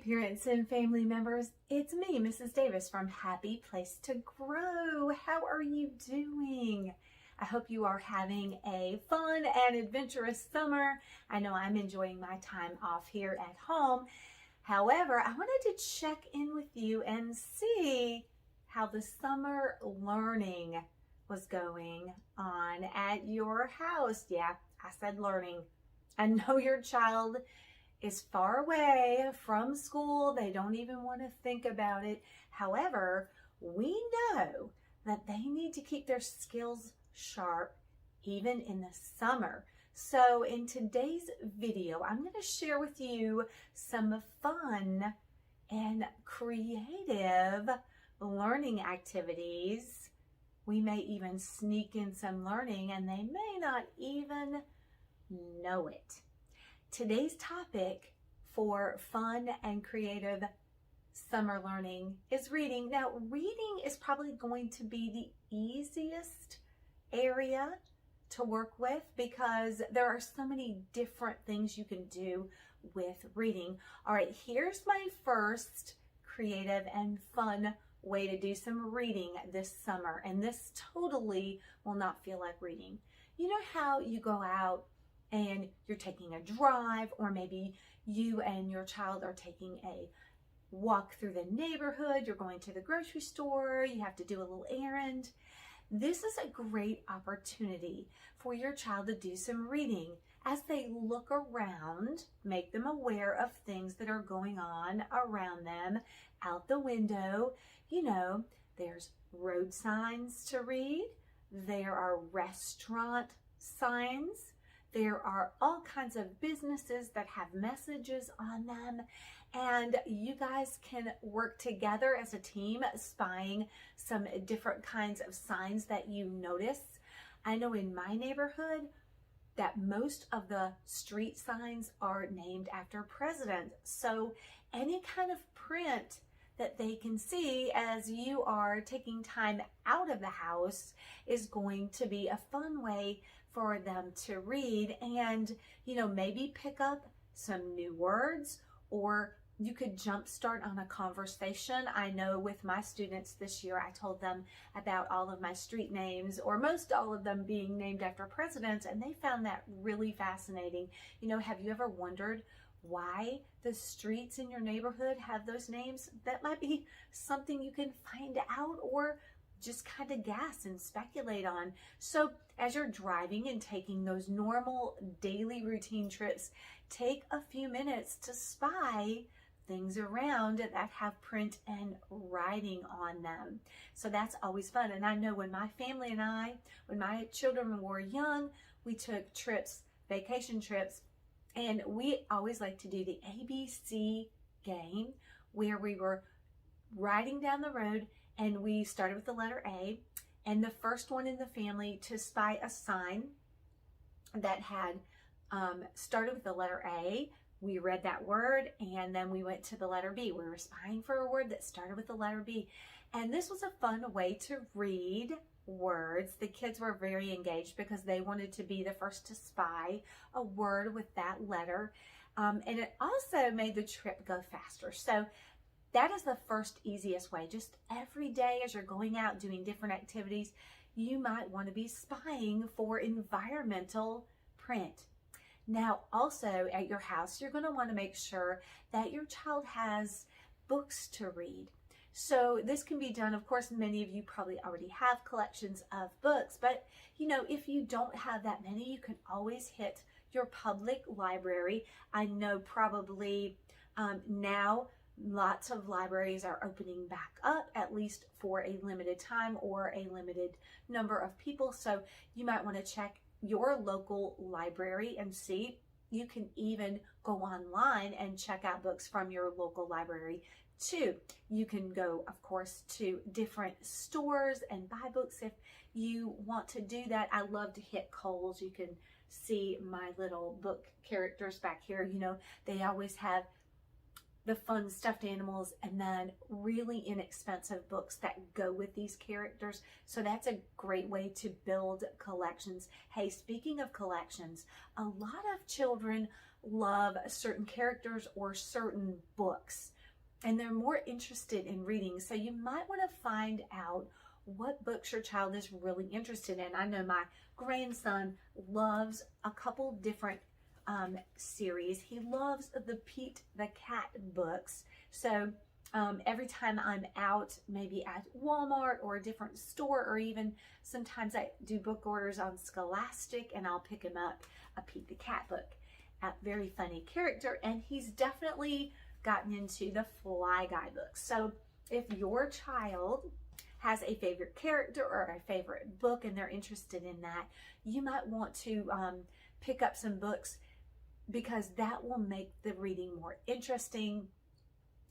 parents and family members. It's me, Mrs. Davis from Happy Place to Grow. How are you doing? I hope you are having a fun and adventurous summer. I know I'm enjoying my time off here at home. However, I wanted to check in with you and see how the summer learning was going on at your house. Yeah, I said learning. I know your child is far away from school. They don't even want to think about it. However, we know that they need to keep their skills sharp even in the summer. So in today's video, I'm going to share with you some fun and creative learning activities. We may even sneak in some learning and they may not even know it. Today's topic for fun and creative summer learning is reading. Now, reading is probably going to be the easiest area to work with because there are so many different things you can do with reading. All right, here's my first creative and fun way to do some reading this summer, and this totally will not feel like reading. You know how you go out and you're taking a drive, or maybe you and your child are taking a walk through the neighborhood, you're going to the grocery store, you have to do a little errand. This is a great opportunity for your child to do some reading. As they look around, make them aware of things that are going on around them out the window. You know, there's road signs to read, there are restaurant signs, there are all kinds of businesses that have messages on them, and you guys can work together as a team spying some different kinds of signs that you notice. I know in my neighborhood that most of the street signs are named after presidents, so any kind of print that they can see as you are taking time out of the house is going to be a fun way for them to read and, you know, maybe pick up some new words, or you could jumpstart on a conversation. I know with my students this year, I told them about all of my street names, or most all of them being named after presidents, and they found that really fascinating. You know, have you ever wondered why the streets in your neighborhood have those names? That might be something you can find out or just kind of guess and speculate on. So as you're driving and taking those normal daily routine trips, take a few minutes to spy things around that have print and writing on them. So that's always fun. And I know when my family and I, when my children were young, we took trips, vacation trips, and we always like to do the ABC game where we were riding down the road and we started with the letter A, and the first one in the family to spy a sign that had started with the letter A, we read that word, and then we went to the letter B. We were spying for a word that started with the letter B. And this was a fun way to read words. The kids were very engaged because they wanted to be the first to spy a word with that letter. And it also made the trip go faster. So that is the first easiest way. Just every day as you're going out doing different activities, you might want to be spying for environmental print. Now, also at your house, you're going to want to make sure that your child has books to read. So this can be done, of course, many of you probably already have collections of books, but you know, if you don't have that many, you can always hit your public library. I know probably now lots of libraries are opening back up, at least for a limited time or a limited number of people. So you might want to check your local library and see. You can even go online and check out books from your local library too. You can go, of course, to different stores and buy books if you want to do that. I love to hit Kohl's. You can see my little book characters back here. You know, they always have the fun stuffed animals and then really inexpensive books that go with these characters. So that's a great way to build collections. Hey, speaking of collections, a lot of children love certain characters or certain books. and they're more interested in reading. So you might want to find out what books your child is really interested in. I know my grandson loves a couple different series. He loves the Pete the Cat books. So every time I'm out, maybe at Walmart or a different store, or even sometimes I do book orders on Scholastic, and I'll pick him up a Pete the Cat book. A very funny character, and he's definitely gotten into the Fly Guy books. So if your child has a favorite character or a favorite book and they're interested in that, you might want to pick up some books, because that will make the reading more interesting,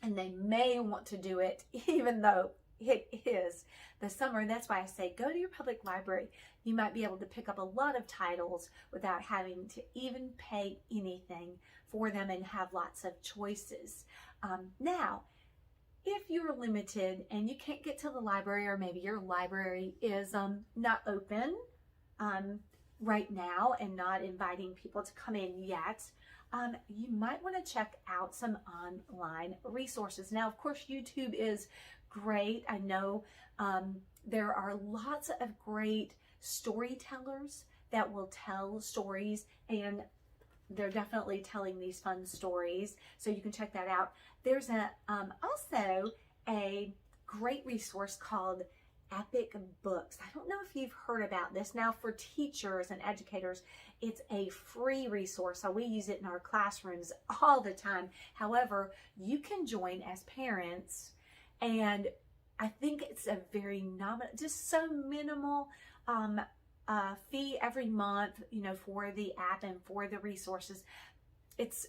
and they may want to do it even though it is the summer. That's why I say go to your public library. You might be able to pick up a lot of titles without having to even pay anything for them and have lots of choices. Now, if you're limited and you can't get to the library, or maybe your library is not open right now and not inviting people to come in yet, you might want to check out some online resources. Now, of course, YouTube is great. I know there are lots of great storytellers that will tell stories, and they're definitely telling these fun stories, so you can check that out. There's also a great resource called Epic Books. I don't know if you've heard about this. Now, for teachers and educators, it's a free resource, so we use it in our classrooms all the time. However, you can join as parents, and I think it's a very nominal, just so minimal fee every month, for the app and for the resources. It's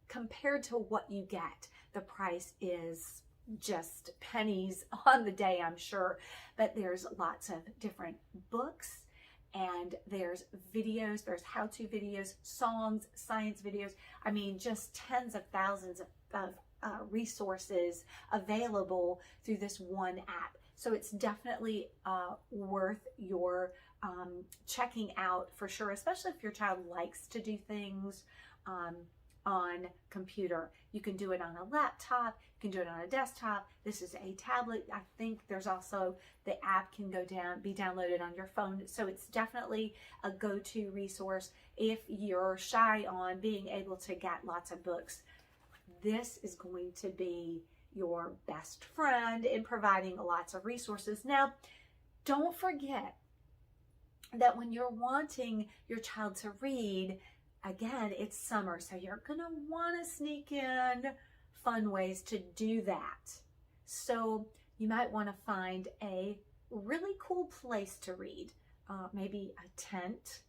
compared to what you get, the price is just pennies on the day, I'm sure. But there's lots of different books, and there's videos, there's how-to videos, songs, science videos. I mean, just tens of thousands of resources available through this one app. So it's definitely worth your checking out for sure, especially if your child likes to do things on computer. You can do it on a laptop, you can do it on a desktop. This is a tablet. I think there's also, the app can be downloaded on your phone. So it's definitely a go-to resource if you're shy on being able to get lots of books. This is going to be your best friend in providing lots of resources. Now, don't forget that when you're wanting your child to read, again, it's summer, so you're going to want to sneak in fun ways to do that. So you might want to find a really cool place to read. Maybe a tent.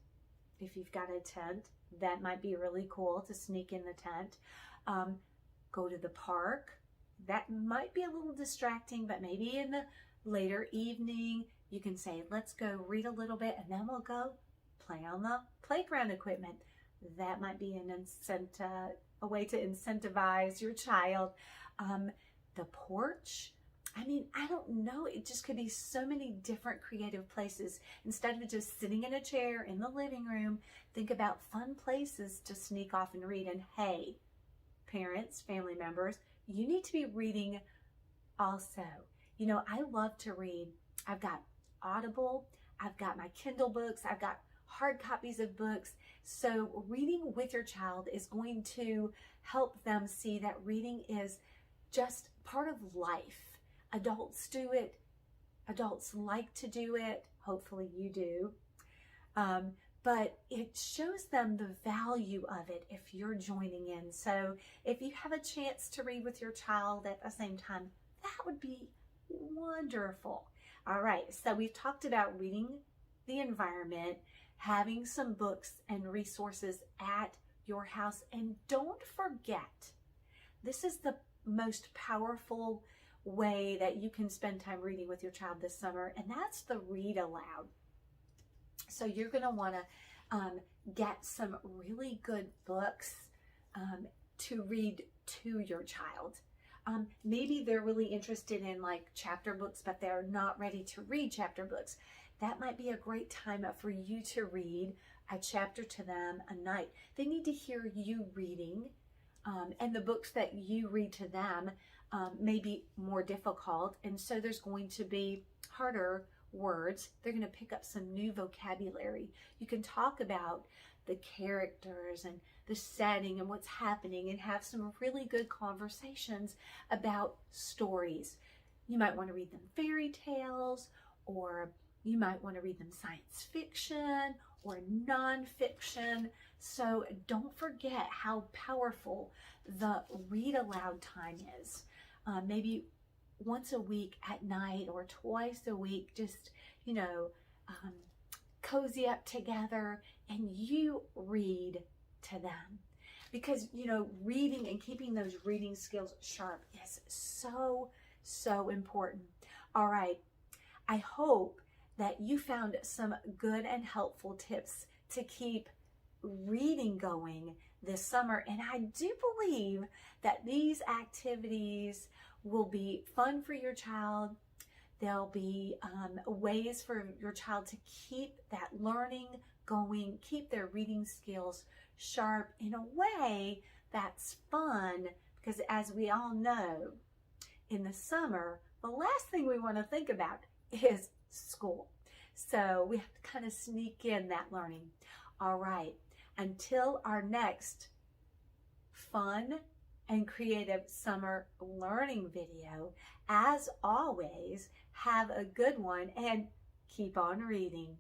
If you've got a tent, that might be really cool to sneak in the tent. Go to the park. That might be a little distracting, but maybe in the later evening, you can say, let's go read a little bit, and then we'll go play on the playground equipment. That might be a way to incentivize your child. The porch. I mean, I don't know. It just could be so many different creative places. Instead of just sitting in a chair in the living room, think about fun places to sneak off and read. And hey, parents, family members, you need to be reading also. I love to read. I've got Audible, I've got my Kindle books, I've got hard copies of books. So reading with your child is going to help them see that reading is just part of life. Adults do it. Adults like to do it. Hopefully you do. But it shows them the value of it if you're joining in. So if you have a chance to read with your child at the same time, that would be wonderful. All right, so we've talked about reading the environment, having some books and resources at your house, and don't forget, this is the most powerful way that you can spend time reading with your child this summer, and that's the read aloud. So you're going to want to get some really good books to read to your child. Maybe they're really interested in like chapter books, but they're not ready to read chapter books. That might be a great time for you to read a chapter to them a night. They need to hear you reading and the books that you read to them may be more difficult, and so there's going to be harder words. They're going to pick up some new vocabulary. You can talk about the characters and the setting and what's happening and have some really good conversations about stories. You might want to read them fairy tales, or you might want to read them science fiction or nonfiction. So don't forget how powerful the read aloud time is. Maybe once a week at night or twice a week, just, cozy up together and you read to them. Because, reading and keeping those reading skills sharp is so, so important. All right. I hope that you found some good and helpful tips to keep reading going this summer. And I do believe that these activities will be fun for your child. There'll be ways for your child to keep that learning going, keep their reading skills sharp in a way that's fun, because as we all know, in the summer, the last thing we want to think about is school. So we have to kind of sneak in that learning. All right, until our next fun and creative summer learning video, as always, have a good one and keep on reading.